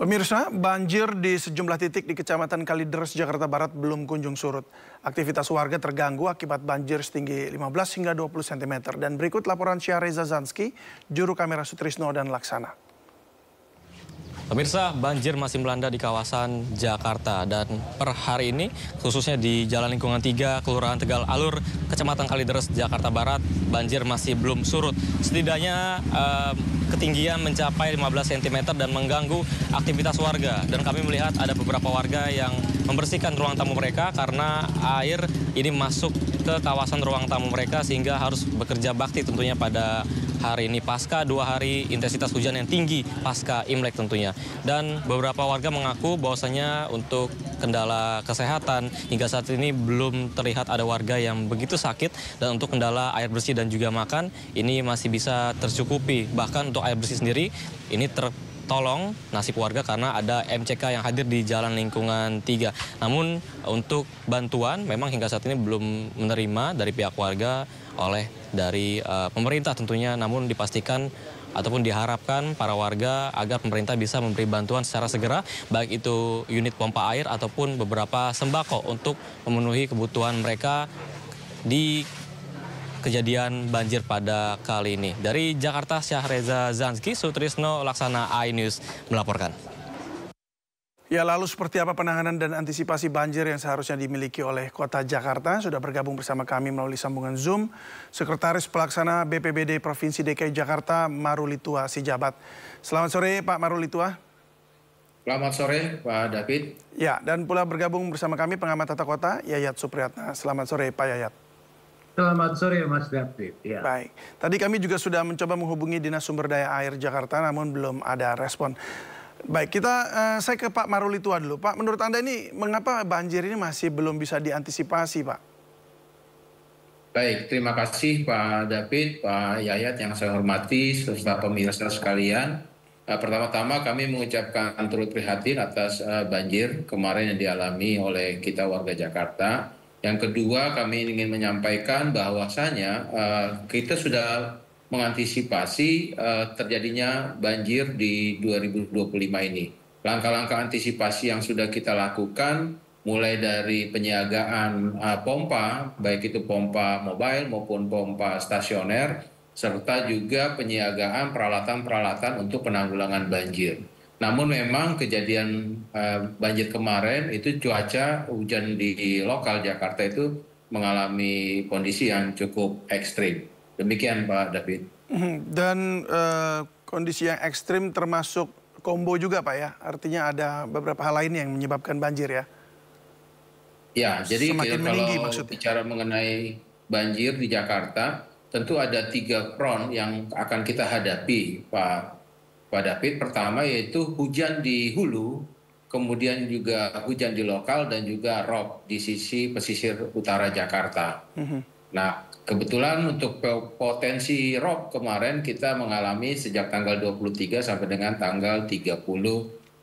Pemirsa, banjir di sejumlah titik di Kecamatan Kalideres, Jakarta Barat belum kunjung surut. Aktivitas warga terganggu akibat banjir setinggi 15 hingga 20 cm. Dan berikut laporan Syahreza Zanski, juru kamera Sutrisno dan Laksana. Pemirsa, banjir masih melanda di kawasan Jakarta dan per hari ini khususnya di Jalan Lingkungan 3, Kelurahan Tegal Alur, Kecamatan Kalideres, Jakarta Barat, banjir masih belum surut. Setidaknya ketinggian mencapai 15 cm dan mengganggu aktivitas warga. Dan kami melihat ada beberapa warga yang membersihkan ruang tamu mereka karena air ini masuk ke kawasan ruang tamu mereka sehingga harus bekerja bakti tentunya pada hari ini pasca 2 hari intensitas hujan yang tinggi pasca Imlek tentunya. Dan beberapa warga mengaku bahwasanya untuk kendala kesehatan hingga saat ini belum terlihat ada warga yang begitu sakit, dan untuk kendala air bersih dan juga makan ini masih bisa tercukupi. Bahkan untuk air bersih sendiri ini tertolong nasib warga karena ada MCK yang hadir di Jalan Lingkungan 3. Namun untuk bantuan memang hingga saat ini belum menerima dari pihak warga dari pemerintah tentunya, namun dipastikan ataupun diharapkan para warga agar pemerintah bisa memberi bantuan secara segera, baik itu unit pompa air ataupun beberapa sembako untuk memenuhi kebutuhan mereka di kejadian banjir pada kali ini. Dari Jakarta, Syahreza Zanski, Sutrisno Laksana, iNews melaporkan. Ya, lalu seperti apa penanganan dan antisipasi banjir yang seharusnya dimiliki oleh Kota Jakarta? Sudah bergabung bersama kami melalui sambungan Zoom Sekretaris Pelaksana BPBD Provinsi DKI Jakarta, Marulitua Sijabat. Selamat sore Pak Marulitua. Selamat sore Pak David. Ya, dan pula bergabung bersama kami pengamat tata kota Yayat Supriyatna. Selamat sore Pak Yayat. Selamat sore Mas David. Ya. Baik, tadi kami juga sudah mencoba menghubungi Dinas Sumber Daya Air Jakarta, namun belum ada respon. Baik, saya ke Pak Marulitua dulu. Pak, menurut Anda ini mengapa banjir ini masih belum bisa diantisipasi, Pak? Baik, terima kasih Pak David, Pak Yayat yang saya hormati, serta pemirsa sekalian. Pertama-tama kami mengucapkan turut prihatin atas banjir kemarin yang dialami oleh kita warga Jakarta. Yang kedua, kami ingin menyampaikan bahwasanya kita sudah mengantisipasi terjadinya banjir di 2025 ini. Langkah-langkah antisipasi yang sudah kita lakukan, mulai dari penyiagaan pompa, baik itu pompa mobile maupun pompa stasioner, serta juga penyiagaan peralatan-peralatan untuk penanggulangan banjir. Namun memang kejadian banjir kemarin itu cuaca hujan di lokal Jakarta itu mengalami kondisi yang cukup ekstrim. Demikian Pak David. Dan kondisi yang ekstrim termasuk kombo juga Pak ya? Artinya ada beberapa hal lain yang menyebabkan banjir ya? Ya, jadi meninggi, kalau maksudnya. bicara mengenai banjir di Jakarta, tentu ada 3 front yang akan kita hadapi Pak David. Pertama yaitu hujan di hulu, kemudian juga hujan di lokal, dan juga rob di sisi pesisir utara Jakarta. Nah, kebetulan untuk potensi rob kemarin kita mengalami sejak tanggal 23 sampai dengan tanggal 30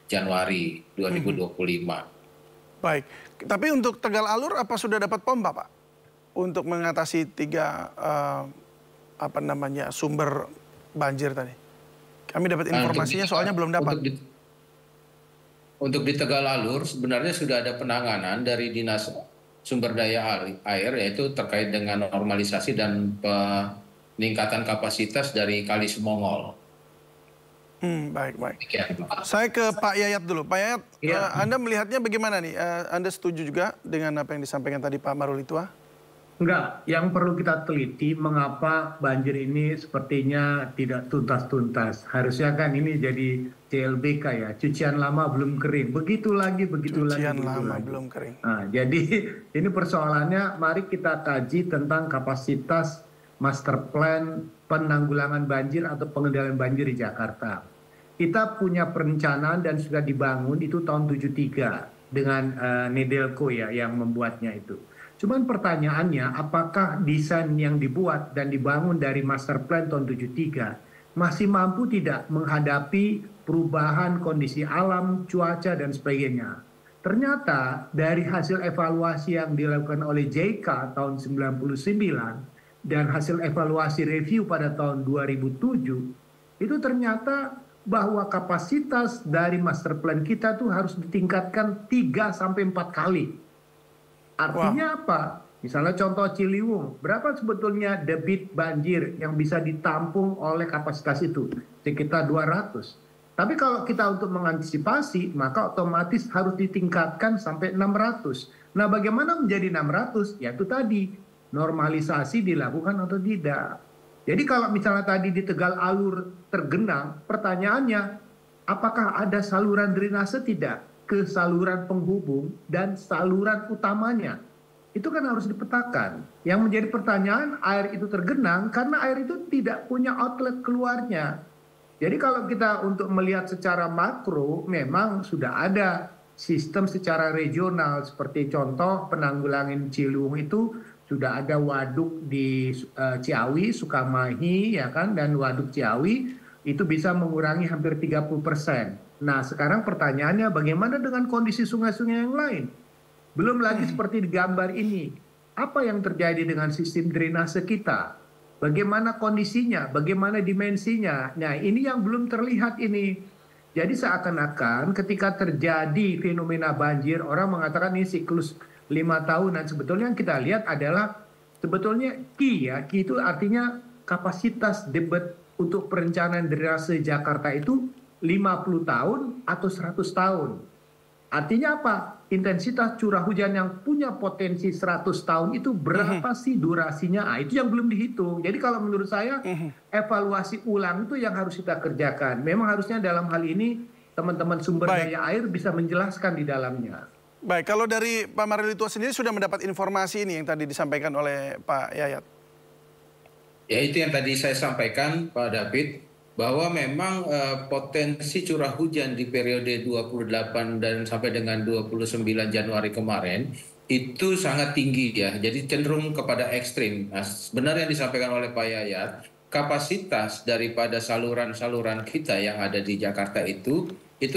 Januari 2025. Baik, tapi untuk Tegal Alur apa sudah dapat pompa Pak? Untuk mengatasi 3 sumber banjir tadi. Kami dapat informasinya soalnya belum dapat. Untuk di Tegal Alur sebenarnya sudah ada penanganan dari Dinas Sumber Daya Air, yaitu terkait dengan normalisasi dan peningkatan kapasitas dari Kali Semongol. Baik. Saya ke Pak Yayat dulu. Pak Yayat, ya. Anda melihatnya bagaimana nih? Anda setuju juga dengan apa yang disampaikan tadi Pak Marulitua? Enggak, yang perlu kita teliti mengapa banjir ini sepertinya tidak tuntas-tuntas. Harusnya kan ini jadi CLBK ya, cucian lama belum kering. Begitu lagi. Cucian lama belum kering. Nah, jadi ini persoalannya, mari kita kaji tentang kapasitas master plan penanggulangan banjir atau pengendalian banjir di Jakarta. Kita punya perencanaan dan sudah dibangun itu tahun 73 dengan Nedelco ya yang membuatnya itu. Cuman pertanyaannya, apakah desain yang dibuat dan dibangun dari master plan tahun 73 masih mampu tidak menghadapi perubahan kondisi alam, cuaca, dan sebagainya? Ternyata dari hasil evaluasi yang dilakukan oleh JK tahun 99 dan hasil evaluasi review pada tahun 2007, itu ternyata bahwa kapasitas dari master plan kita tuh harus ditingkatkan 3 sampai 4 kali. Artinya apa? Misalnya contoh Ciliwung, berapa sebetulnya debit banjir yang bisa ditampung oleh kapasitas itu? Sekitar 200. Tapi kalau kita untuk mengantisipasi, maka otomatis harus ditingkatkan sampai 600. Nah, bagaimana menjadi 600? Yaitu tadi, normalisasi dilakukan atau tidak. Jadi kalau misalnya tadi di Tegal Alur tergenang, pertanyaannya, apakah ada saluran drainase tidak ke saluran penghubung dan saluran utamanya? Itu kan harus dipetakan. Yang menjadi pertanyaan, air itu tergenang karena air itu tidak punya outlet keluarnya. Jadi kalau kita untuk melihat secara makro, memang sudah ada sistem secara regional. Seperti contoh penanggulangan Ciliwung itu sudah ada waduk di Ciawi, Sukamahi, ya kan, dan waduk Ciawi itu bisa mengurangi hampir 30%. Nah, sekarang pertanyaannya bagaimana dengan kondisi sungai-sungai yang lain? Belum lagi seperti di gambar ini, apa yang terjadi dengan sistem drainase kita? Bagaimana kondisinya, bagaimana dimensinya? Nah, ini yang belum terlihat ini. Jadi seakan-akan ketika terjadi fenomena banjir, orang mengatakan ini siklus 5 tahunan. Sebetulnya yang kita lihat adalah sebetulnya Ki itu artinya kapasitas debit untuk perencanaan drainase Jakarta itu 50 tahun atau 100 tahun. Artinya apa? Intensitas curah hujan yang punya potensi 100 tahun itu berapa sih durasinya? Itu yang belum dihitung. Jadi kalau menurut saya evaluasi ulang itu yang harus kita kerjakan. Memang harusnya dalam hal ini teman-teman sumber daya air bisa menjelaskan di dalamnya. Baik, kalau dari Pak Marilito sendiri sudah mendapat informasi ini yang tadi disampaikan oleh Pak Yayat. Ya, itu yang tadi saya sampaikan Pak David, bahwa memang potensi curah hujan di periode 28 dan sampai dengan 29 Januari kemarin itu sangat tinggi ya, jadi cenderung kepada ekstrim. Nah, benar yang disampaikan oleh Pak Yayat, kapasitas daripada saluran-saluran kita yang ada di Jakarta itu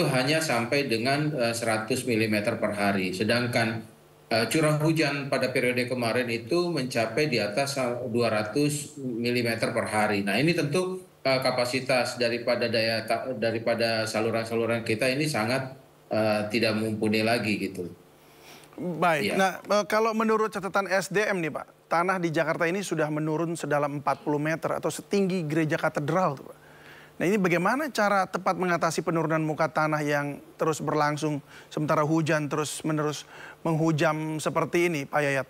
hanya sampai dengan 100 mm per hari, sedangkan curah hujan pada periode kemarin itu mencapai di atas 200 mm per hari. Nah, ini tentu kapasitas daripada saluran-saluran kita ini sangat tidak mumpuni lagi gitu. Baik, ya. Nah kalau menurut catatan SDM nih Pak, tanah di Jakarta ini sudah menurun sedalam 40 meter atau setinggi gereja katedral tuh Pak. Nah ini bagaimana cara tepat mengatasi penurunan muka tanah yang terus berlangsung sementara hujan terus-menerus menghujam seperti ini Pak Yayat?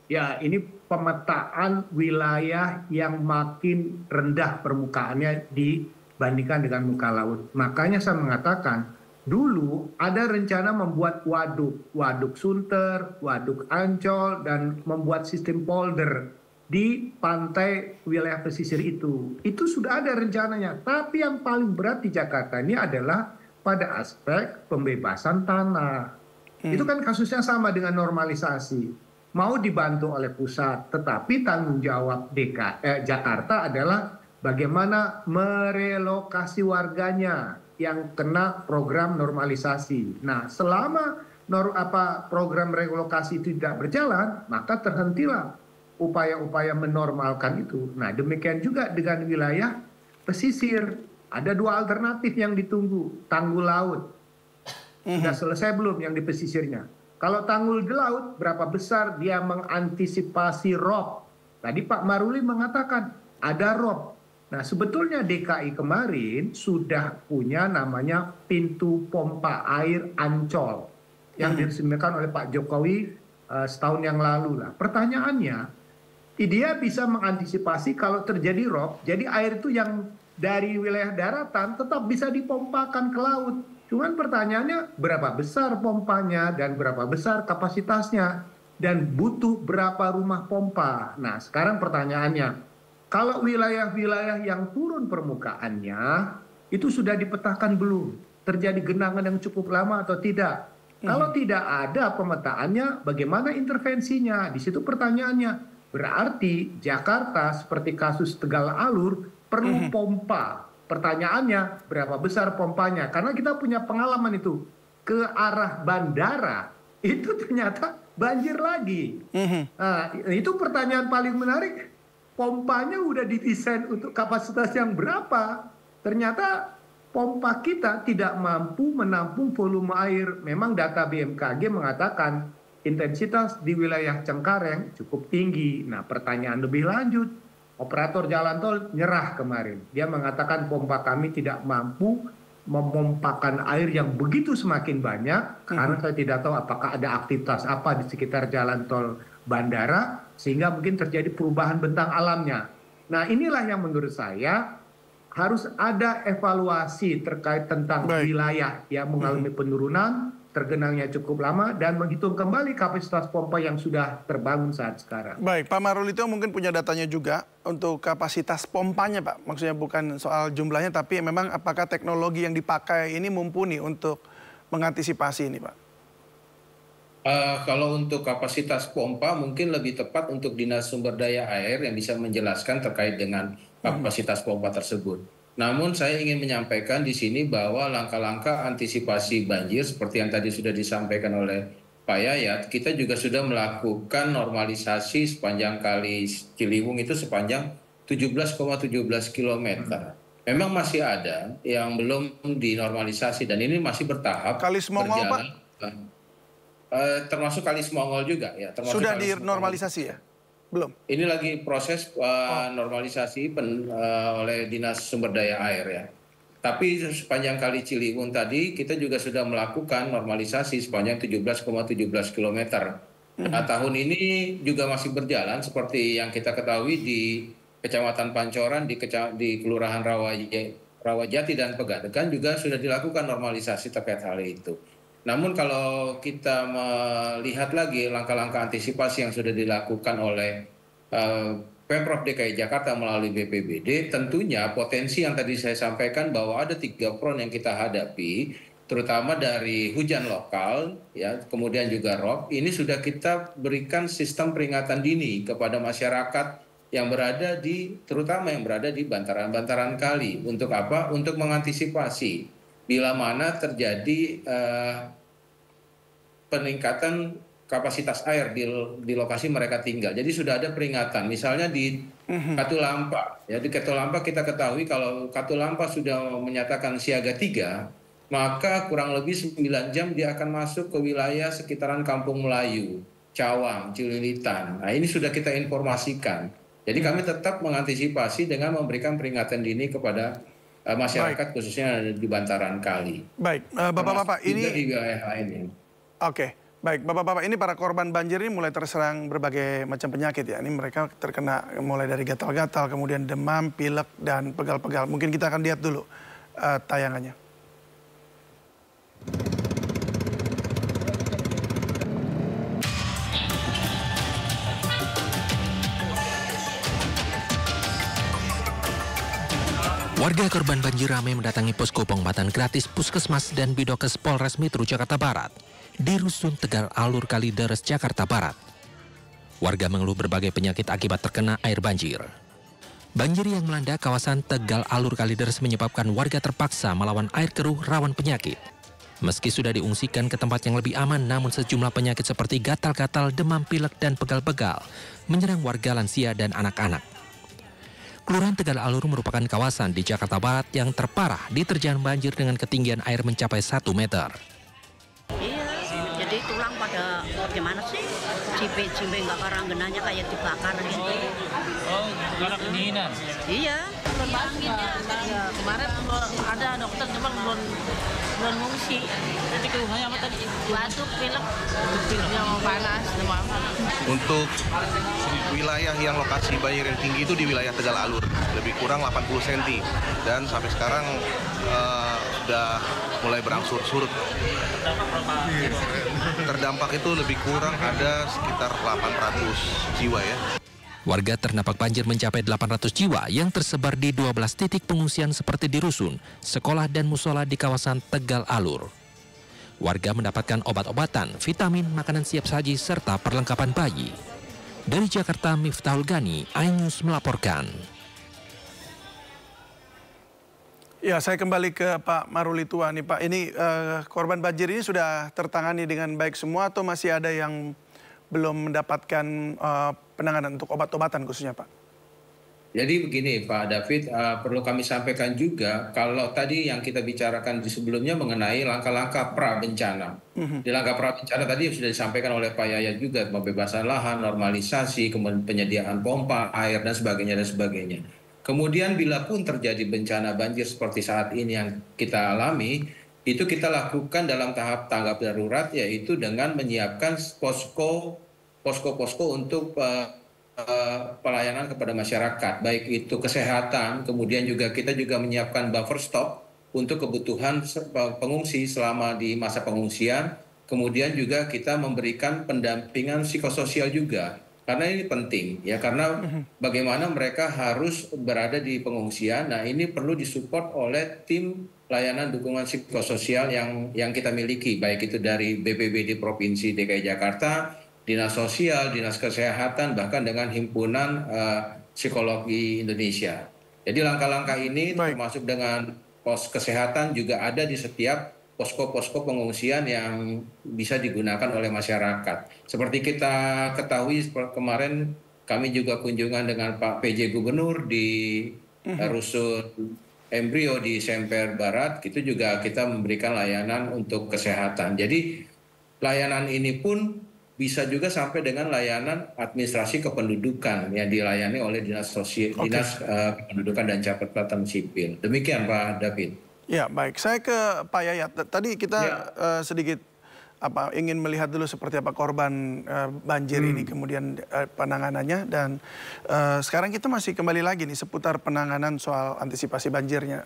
Ya, ini pemetaan wilayah yang makin rendah permukaannya dibandingkan dengan muka laut. Makanya saya mengatakan, dulu ada rencana membuat waduk Sunter, waduk Ancol, dan membuat sistem polder di pantai wilayah pesisir itu. Itu sudah ada rencananya. Tapi yang paling berat di Jakarta ini adalah pada aspek pembebasan tanah. Itu kan kasusnya sama dengan normalisasi. Mau dibantu oleh pusat, tetapi tanggung jawab Jakarta adalah bagaimana merelokasi warganya yang kena program normalisasi. Nah, selama program relokasi itu tidak berjalan, maka terhentilah upaya-upaya menormalkan itu. Nah, demikian juga dengan wilayah pesisir. Ada 2 alternatif yang ditunggu, tanggul laut. Sudah selesai belum yang di pesisirnya? Kalau tanggul di laut, berapa besar dia mengantisipasi rob? Tadi Pak Maruli mengatakan ada rob. Nah, sebetulnya DKI kemarin sudah punya namanya pintu pompa air Ancol yang diresmikan oleh Pak Jokowi setahun yang lalu lah. Pertanyaannya, dia bisa mengantisipasi kalau terjadi rob, jadi air itu yang dari wilayah daratan tetap bisa dipompakan ke laut. Cuman pertanyaannya berapa besar pompanya dan berapa besar kapasitasnya dan butuh berapa rumah pompa. Nah, sekarang pertanyaannya, kalau wilayah-wilayah yang turun permukaannya itu sudah dipetakan belum? Terjadi genangan yang cukup lama atau tidak? Kalau tidak ada pemetaannya, bagaimana intervensinya? Di situ pertanyaannya. Berarti Jakarta seperti kasus Tegal Alur perlu pompa. Pertanyaannya, berapa besar pompanya? Karena kita punya pengalaman itu. Ke arah bandara, itu ternyata banjir lagi. Nah, itu pertanyaan paling menarik. Pompanya udah didesain untuk kapasitas yang berapa? Ternyata pompa kita tidak mampu menampung volume air. Memang data BMKG mengatakan intensitas di wilayah Cengkareng cukup tinggi. Nah, pertanyaan lebih lanjut, operator jalan tol nyerah kemarin. Dia mengatakan pompa kami tidak mampu memompakan air yang begitu semakin banyak, karena saya tidak tahu apakah ada aktivitas apa di sekitar jalan tol bandara, sehingga mungkin terjadi perubahan bentang alamnya. Nah, inilah yang menurut saya harus ada evaluasi terkait tentang wilayah yang mengalami penurunan, tergenangnya cukup lama, dan menghitung kembali kapasitas pompa yang sudah terbangun saat sekarang. Baik, Pak Marulito mungkin punya datanya juga untuk kapasitas pompanya, Pak. Maksudnya bukan soal jumlahnya, tapi memang apakah teknologi yang dipakai ini mumpuni untuk mengantisipasi ini, Pak? Kalau untuk kapasitas pompa mungkin lebih tepat untuk Dinas Sumber Daya Air yang bisa menjelaskan terkait dengan kapasitas pompa tersebut. Namun saya ingin menyampaikan di sini bahwa langkah-langkah antisipasi banjir seperti yang tadi sudah disampaikan oleh Pak Yayat, kita juga sudah melakukan normalisasi sepanjang Kali Ciliwung itu sepanjang 17,17 km. Memang masih ada yang belum dinormalisasi dan ini masih bertahap. Kali Semongol, Pak? Termasuk Kali Semongol juga ya. Sudah dinormalisasi ya? Belum? Ini lagi proses normalisasi oleh Dinas Sumber Daya Air ya. Tapi sepanjang Kali Ciliwung tadi kita juga sudah melakukan normalisasi sepanjang 17,17 km. Nah, tahun ini juga masih berjalan seperti yang kita ketahui di Kecamatan Pancoran, di Kelurahan Rawajati dan Pegadegan juga sudah dilakukan normalisasi terkait hal itu. Namun kalau kita melihat lagi langkah-langkah antisipasi yang sudah dilakukan oleh Pemprov DKI Jakarta melalui BPBD, tentunya potensi yang tadi saya sampaikan bahwa ada 3 front yang kita hadapi, terutama dari hujan lokal, ya, kemudian juga rob, ini sudah kita berikan sistem peringatan dini kepada masyarakat yang berada terutama yang berada di bantaran-bantaran kali. Untuk apa? Untuk mengantisipasi bila mana terjadi peningkatan kapasitas air di lokasi mereka tinggal. Jadi sudah ada peringatan. Misalnya di Katulampa, ya di Katulampa kita ketahui kalau Katulampa sudah menyatakan siaga 3, maka kurang lebih 9 jam dia akan masuk ke wilayah sekitaran Kampung Melayu, Cawang, Cililitan. Nah, ini sudah kita informasikan. Jadi kami tetap mengantisipasi dengan memberikan peringatan dini kepada masyarakat khususnya di bantaran kali. Baik, Bapak-bapak ini di wilayah lain. Oke, baik Bapak-bapak, ini para korban banjir ini mulai terserang berbagai macam penyakit ya. Ini mereka terkena mulai dari gatal-gatal, kemudian demam, pilek dan pegal-pegal. Mungkin kita akan lihat dulu tayangannya. Warga korban banjir ramai mendatangi posko pengobatan gratis Puskesmas dan Bidokes Polres Metro Jakarta Barat di Rusun Tegal Alur Kalideres, Jakarta Barat. Warga mengeluh berbagai penyakit akibat terkena air banjir. Banjir yang melanda kawasan Tegal Alur Kalideres menyebabkan warga terpaksa melawan air keruh rawan penyakit. Meski sudah diungsikan ke tempat yang lebih aman, namun sejumlah penyakit seperti gatal-gatal, demam, pilek, dan pegal-pegal menyerang warga lansia dan anak-anak. Kelurahan Tegal Alur merupakan kawasan di Jakarta Barat yang terparah diterjang banjir dengan ketinggian air mencapai 1 meter. Iya, jadi tulang pada gimana sih? Cipe-cipe nggak karanggenanya kayak dibakar gitu. Oh, karena kedinginan? Iya. Ya, kemarin ada dokter cuma belum ngungsi. Jadi keluhannya apa tadi? Batuk, pilek, yang panas, demam. Untuk wilayah yang lokasi banjir yang tinggi itu di wilayah Tegal Alur, lebih kurang 80 cm. Dan sampai sekarang sudah mulai berangsur surut. Terdampak itu lebih kurang ada sekitar 800 jiwa ya. Warga terdampak banjir mencapai 800 jiwa yang tersebar di 12 titik pengungsian seperti di rusun, sekolah dan musola di kawasan Tegal Alur. Warga mendapatkan obat-obatan, vitamin, makanan siap saji, serta perlengkapan bayi. Dari Jakarta, Miftahul Gani, iNews melaporkan. Ya, saya kembali ke Pak Marulito nih Pak. Ini korban banjir ini sudah tertangani dengan baik semua atau masih ada yang belum mendapatkan penanganan untuk obat-obatan khususnya Pak? Jadi begini Pak David, perlu kami sampaikan juga kalau tadi yang kita bicarakan di sebelumnya mengenai langkah-langkah pra bencana. Di langkah pra bencana tadi sudah disampaikan oleh Pak Yayat juga, pembebasan lahan, normalisasi, kemudian penyediaan pompa, air dan sebagainya dan sebagainya. Kemudian bila pun terjadi bencana banjir seperti saat ini yang kita alami, itu kita lakukan dalam tahap tanggap darurat, yaitu dengan menyiapkan posko-posko untuk pelayanan kepada masyarakat, baik itu kesehatan, kemudian juga kita juga menyiapkan buffer stock untuk kebutuhan pengungsi selama di masa pengungsian, kemudian juga kita memberikan pendampingan psikososial juga. Karena ini penting ya, karena bagaimana mereka harus berada di pengungsian. Nah, ini perlu disupport oleh tim layanan dukungan psikososial yang kita miliki, baik itu dari BPBD Provinsi DKI Jakarta, Dinas Sosial, Dinas Kesehatan, bahkan dengan Himpunan Psikologi Indonesia. Jadi langkah-langkah ini termasuk dengan pos kesehatan juga ada di setiap posko-posko pengungsian yang bisa digunakan oleh masyarakat. Seperti kita ketahui kemarin kami juga kunjungan dengan Pak PJ Gubernur di Rusun Embrio di Semper Barat, itu juga kita memberikan layanan untuk kesehatan. Jadi layanan ini pun bisa juga sampai dengan layanan administrasi kependudukan yang dilayani oleh Dinas Sosial, Dinas Kependudukan dan Catatan Sipil. Demikian Pak David. Ya, baik. Saya ke Pak Yayat. Tadi kita sedikit ingin melihat dulu seperti apa korban banjir ini, kemudian penanganannya, dan sekarang kita masih kembali lagi nih seputar penanganan soal antisipasi banjirnya.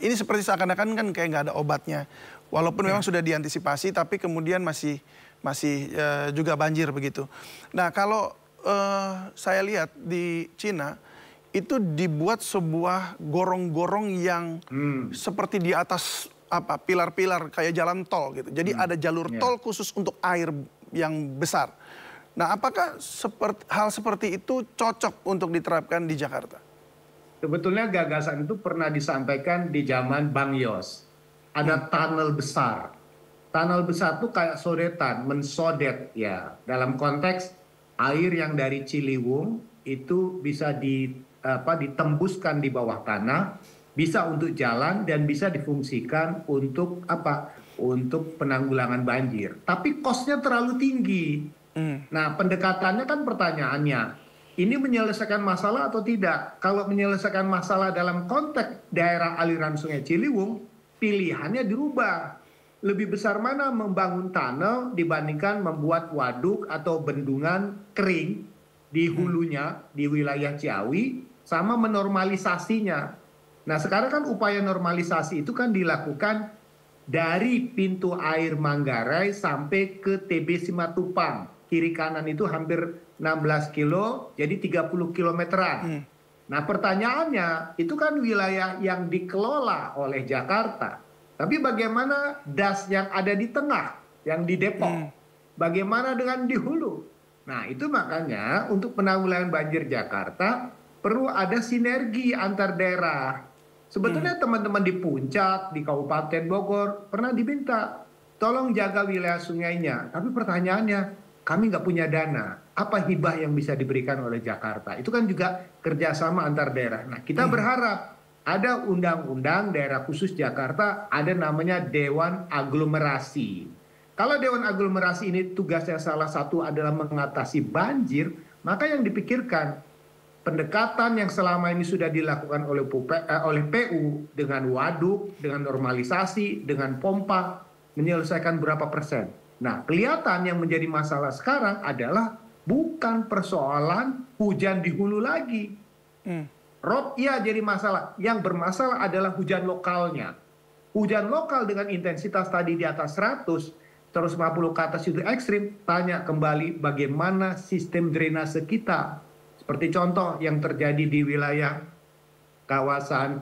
Ini seperti seakan-akan kan kayak nggak ada obatnya. Walaupun memang sudah diantisipasi, tapi kemudian masih juga banjir begitu. Nah, kalau saya lihat di Cina itu dibuat sebuah gorong-gorong yang seperti di atas pilar-pilar kayak jalan tol gitu. Jadi ada jalur tol khusus untuk air yang besar. Nah, apakah hal seperti itu cocok untuk diterapkan di Jakarta? Sebetulnya gagasan itu pernah disampaikan di zaman Bang Yos. Ada tunnel besar. Tunnel besar itu kayak sodetan, mensodet ya. Dalam konteks air yang dari Ciliwung itu bisa ditembuskan di bawah tanah, bisa untuk jalan dan bisa difungsikan untuk untuk penanggulangan banjir. Tapi kosnya terlalu tinggi. Nah, pendekatannya kan pertanyaannya, ini menyelesaikan masalah atau tidak? Kalau menyelesaikan masalah dalam konteks daerah aliran Sungai Ciliwung, pilihannya dirubah. Lebih besar mana membangun tunnel dibandingkan membuat waduk atau bendungan kering di hulunya, di wilayah Ciawi, sama menormalisasinya. Nah, sekarang kan upaya normalisasi itu kan dilakukan dari pintu air Manggarai sampai ke TB Simatupang. Kiri kanan itu hampir 16 kilo, jadi 30 kilometeran. Nah, pertanyaannya, itu kan wilayah yang dikelola oleh Jakarta. Tapi bagaimana das yang ada di tengah, yang di Depok? Bagaimana dengan di hulu? Nah, itu makanya untuk penanggulangan banjir Jakarta perlu ada sinergi antar daerah. Sebetulnya teman-teman di Puncak, di Kabupaten Bogor pernah diminta, tolong jaga wilayah sungainya. Tapi pertanyaannya, kami nggak punya dana. Apa hibah yang bisa diberikan oleh Jakarta? Itu kan juga kerjasama antar daerah. Nah, kita berharap ada undang-undang daerah khusus Jakarta, ada namanya Dewan Aglomerasi. Kalau Dewan Aglomerasi ini tugasnya salah satu adalah mengatasi banjir, maka yang dipikirkan pendekatan yang selama ini sudah dilakukan oleh PU dengan waduk, dengan normalisasi, dengan pompa, menyelesaikan berapa persen. Nah, kelihatan yang menjadi masalah sekarang adalah bukan persoalan hujan di hulu lagi. Rob, iya jadi masalah. Yang bermasalah adalah hujan lokalnya. Hujan lokal dengan intensitas tadi di atas 100, terus 50 ke atas itu ekstrim. Tanya kembali bagaimana sistem drainase kita. Seperti contoh yang terjadi di wilayah kawasan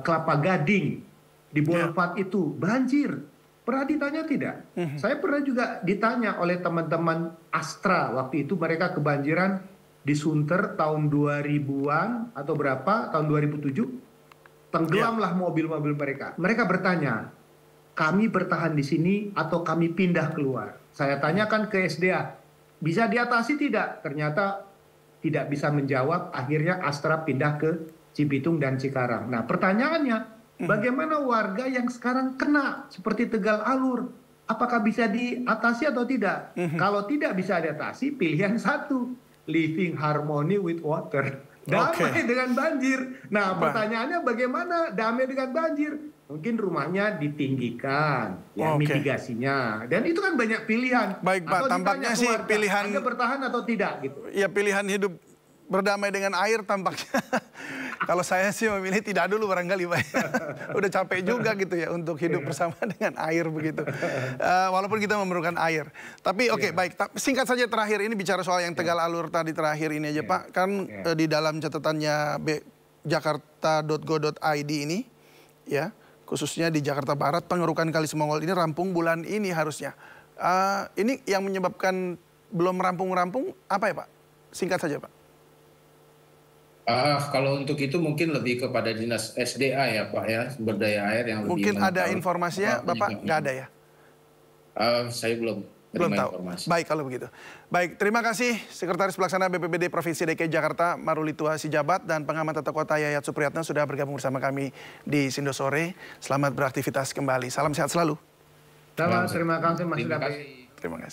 Kelapa Gading. Di Boulevard itu banjir. Pernah ditanya tidak? Saya pernah juga ditanya oleh teman-teman Astra. Waktu itu mereka kebanjiran di Sunter tahun 2000-an atau berapa, tahun 2007, tenggelamlah mobil-mobil mereka. Mereka bertanya, kami bertahan di sini atau kami pindah keluar? Saya tanyakan ke SDA, bisa diatasi tidak? Ternyata tidak bisa menjawab, akhirnya Astra pindah ke Cibitung dan Cikarang. Nah, pertanyaannya, bagaimana warga yang sekarang kena seperti Tegal Alur? Apakah bisa diatasi atau tidak? Kalau tidak bisa diatasi, pilihan satu, living harmony with water. Damai dengan banjir. Nah, pertanyaannya bagaimana damai dengan banjir? Mungkin rumahnya ditinggikan, ya mitigasinya. Dan itu kan banyak pilihan. Baik Pak, tampaknya sih pilihan... Anda bertahan atau tidak gitu. Ya pilihan hidup berdamai dengan air tampaknya. Kalau saya sih memilih tidak dulu barangkali Pak. Udah capek juga gitu ya untuk hidup bersama dengan air begitu. Walaupun kita memerlukan air. Tapi baik. Singkat saja terakhir ini bicara soal yang Tegal Alur tadi terakhir ini aja Pak. Kan di dalam catatannya jakarta.go.id ini ya, khususnya di Jakarta Barat, pengerukan Kali Semongol ini rampung bulan ini harusnya. Ini yang menyebabkan belum rampung-rampung apa ya Pak? Singkat saja Pak. Kalau untuk itu mungkin lebih kepada dinas SDA ya Pak ya, sumber daya air yang lebih. Mungkin ada informasinya, Bapak nggak ada ya? Saya belum tahu. Informasi. Baik kalau begitu. Baik, terima kasih Sekretaris Pelaksana BPBD Provinsi DKI Jakarta Marulitua Sijabat dan pengamat tata kota Yayat Supriyatna sudah bergabung bersama kami di Sindo Sore. Selamat beraktivitas kembali. Salam sehat selalu. Terima kasih Mas David. Terima kasih.